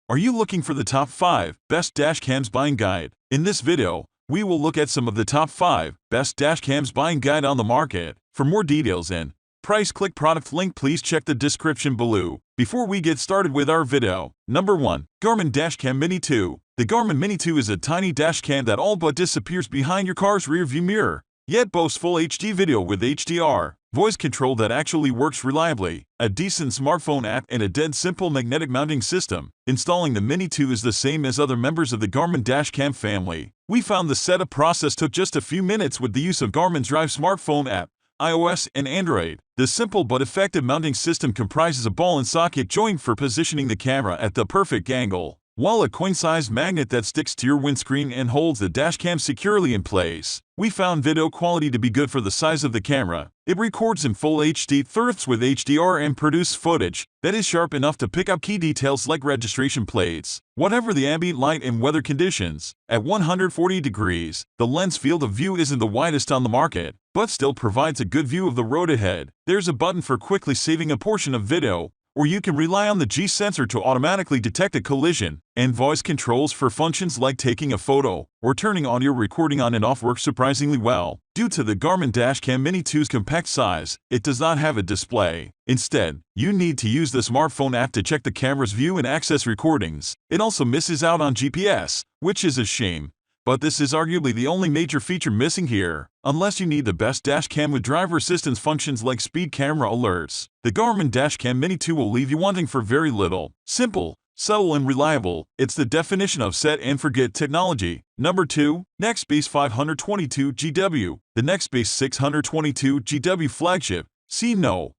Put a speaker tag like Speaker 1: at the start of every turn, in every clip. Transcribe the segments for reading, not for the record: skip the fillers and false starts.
Speaker 1: Are you looking for the top 5 best dash cams buying guide? In this video, we will look at some of the top 5 best dash cams buying guide on the market. For more details and price, click product link. Please check the description below. Before we get started with our video, number 1. Garmin Dash Cam Mini 2. The Garmin Mini 2 is a tiny dash cam that all but disappears behind your car's rear view mirror, yet boasts full HD video with HDR, voice control that actually works reliably, a decent smartphone app, and a dead simple magnetic mounting system. Installing the Mini 2 is the same as other members of the Garmin Dash Cam family. We found the setup process took just a few minutes with the use of Garmin's Drive smartphone app, iOS and Android. The simple but effective mounting system comprises a ball and socket joint for positioning the camera at the perfect angle, while a coin-sized magnet that sticks to your windscreen and holds the dash cam securely in place. We found video quality to be good for the size of the camera. It records in full HD 30 with HDR and produces footage that is sharp enough to pick up key details like registration plates. Whatever the ambient light and weather conditions, at 140 degrees, the lens field of view isn't the widest on the market, but still provides a good view of the road ahead. There's a button for quickly saving a portion of video, or you can rely on the G sensor to automatically detect a collision, and voice controls for functions like taking a photo or turning audio recording on and off work surprisingly well. Due to the Garmin Dash Cam Mini 2's compact size, it does not have a display. Instead, you need to use the smartphone app to check the camera's view and access recordings. It also misses out on GPS, which is a shame. But this is arguably the only major feature missing here, unless you need the best dash cam with driver assistance functions like speed camera alerts. The Garmin Dash Cam Mini 2 will leave you wanting for very little. Simple, subtle, and reliable. It's the definition of set and forget technology. Number 2. Nextbase 522GW. The Nextbase 622GW flagship.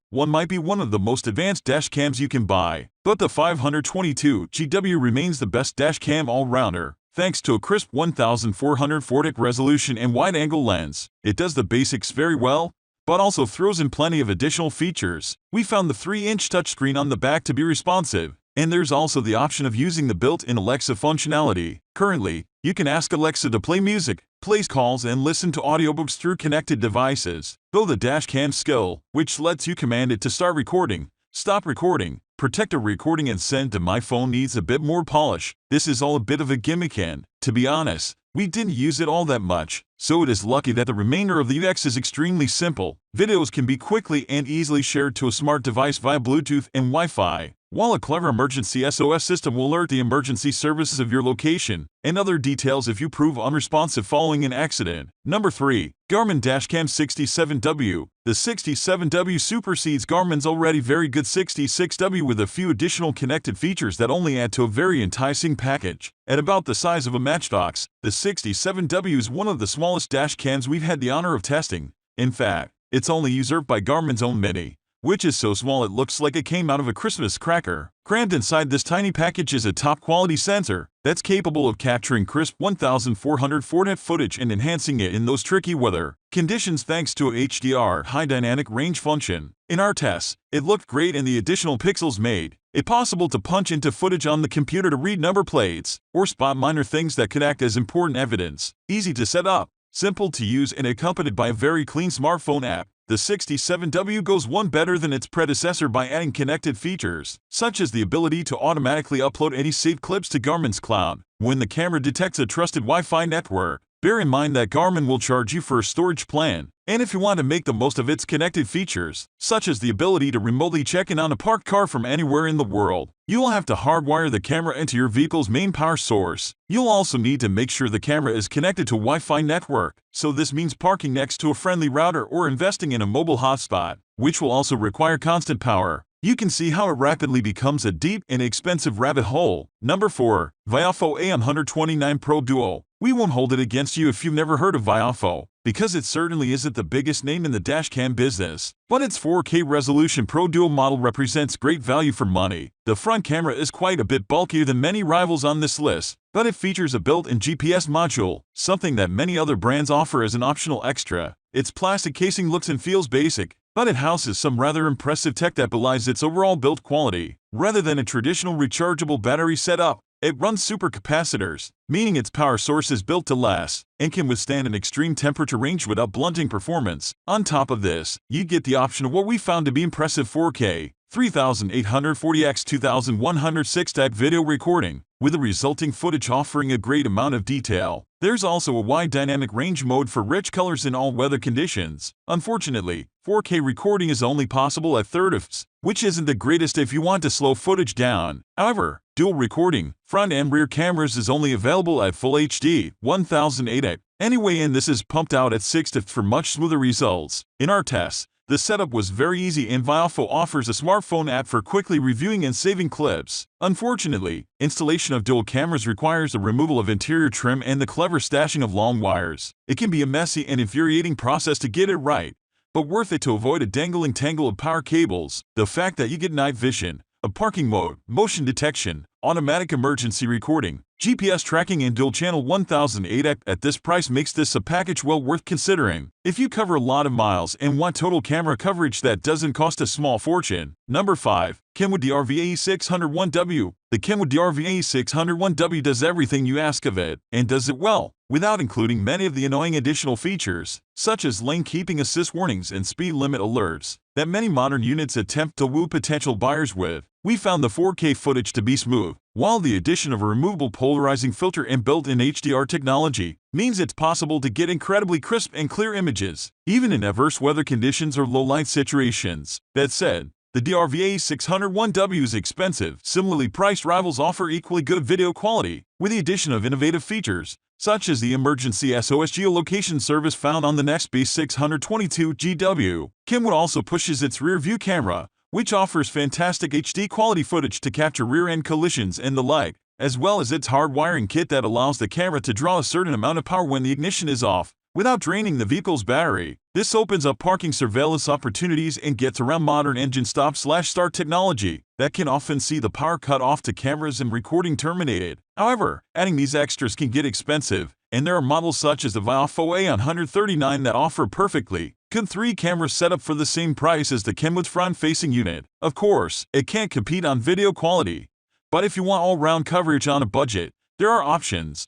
Speaker 1: One might be one of the most advanced dash cams you can buy, but the 522GW remains the best dash cam all-rounder. Thanks to a crisp 1440 resolution and wide-angle lens, it does the basics very well, but also throws in plenty of additional features. We found the 3-inch touchscreen on the back to be responsive, and there's also the option of using the built-in Alexa functionality. Currently, you can ask Alexa to play music, place calls, and listen to audiobooks through connected devices. Though the dash cam skill, which lets you command it to start recording, stop recording, protect a recording, and send to my phone, needs a bit more polish. This is all a bit of a gimmick, and, to be honest, we didn't use it all that much, so it is lucky that the remainder of the UX is extremely simple. Videos can be quickly and easily shared to a smart device via Bluetooth and Wi-Fi, while a clever emergency SOS system will alert the emergency services of your location and other details if you prove unresponsive following an accident. Number 3. Garmin Dash Cam 67W. The 67W supersedes Garmin's already very good 66W with a few additional connected features that only add to a very enticing package. At about the size of a matchbox, the 67W is one of the smallest dash cams we've had the honor of testing. In fact, it's only usurped by Garmin's own Mini, which is so small it looks like it came out of a Christmas cracker. Crammed inside this tiny package is a top-quality sensor that's capable of capturing crisp 1440 footage and enhancing it in those tricky weather conditions thanks to a HDR high dynamic range function. In our tests, it looked great, and the additional pixels made it possible to punch into footage on the computer to read number plates or spot minor things that could act as important evidence. Easy to set up, simple to use, and accompanied by a very clean smartphone app. The 67W goes one better than its predecessor by adding connected features, such as the ability to automatically upload any saved clips to Garmin's cloud when the camera detects a trusted Wi-Fi network. Bear in mind that Garmin will charge you for a storage plan, and if you want to make the most of its connected features, such as the ability to remotely check in on a parked car from anywhere in the world, you'll have to hardwire the camera into your vehicle's main power source. You'll also need to make sure the camera is connected to a Wi-Fi network, so this means parking next to a friendly router or investing in a mobile hotspot, which will also require constant power. You can see how it rapidly becomes a deep and expensive rabbit hole. Number 4. Viofo A129 Pro Duo. We won't hold it against you if you've never heard of Viofo, because it certainly isn't the biggest name in the dashcam business. But its 4K resolution Pro Duo model represents great value for money. The front camera is quite a bit bulkier than many rivals on this list, but it features a built-in GPS module, something that many other brands offer as an optional extra. Its plastic casing looks and feels basic, but it houses some rather impressive tech that belies its overall build quality. Rather than a traditional rechargeable battery setup, it runs supercapacitors, meaning its power source is built to last and can withstand an extreme temperature range without blunting performance. On top of this, you get the option of what we found to be impressive 4K 3840x2106 type video recording, with the resulting footage offering a great amount of detail. There's also a wide dynamic range mode for rich colors in all weather conditions. Unfortunately, 4K recording is only possible at 30 fps, which isn't the greatest if you want to slow footage down. However, dual recording, front and rear cameras is only available at Full HD 1080p. Anyway, and this is pumped out at 60 fps for much smoother results. In our tests, the setup was very easy and Viofo offers a smartphone app for quickly reviewing and saving clips. Unfortunately, installation of dual cameras requires the removal of interior trim and the clever stashing of long wires. It can be a messy and infuriating process to get it right, but worth it to avoid a dangling tangle of power cables. The fact that you get night vision, a parking mode, motion detection, automatic emergency recording, GPS tracking and dual channel 1080p at this price makes this a package well worth considering. If you cover a lot of miles and want total camera coverage that doesn't cost a small fortune. Number 5. Kenwood DRV-A601W. The Kenwood DRV-A601W does everything you ask of it, and does it well, without including many of the annoying additional features, such as lane keeping assist warnings and speed limit alerts, that many modern units attempt to woo potential buyers with. We found the 4K footage to be smooth, while the addition of a removable polarizing filter and built-in HDR technology means it's possible to get incredibly crisp and clear images, even in adverse weather conditions or low-light situations. That said, the DRV-A601W is expensive. Similarly priced rivals offer equally good video quality, with the addition of innovative features, such as the emergency SOS geolocation service found on the Nextbase 622GW. Kenwood also pushes its rear-view camera, which offers fantastic HD quality footage to capture rear-end collisions and the like, as well as its hard-wiring kit that allows the camera to draw a certain amount of power when the ignition is off, without draining the vehicle's battery. This opens up parking surveillance opportunities and gets around modern engine stop/start technology that can often see the power cut off to cameras and recording terminated. However, adding these extras can get expensive, and there are models such as the Viofo A129 that offer perfectly good 3-camera setup for the same price as the Kenwood's front-facing unit. Of course, it can't compete on video quality, but if you want all-round coverage on a budget, there are options.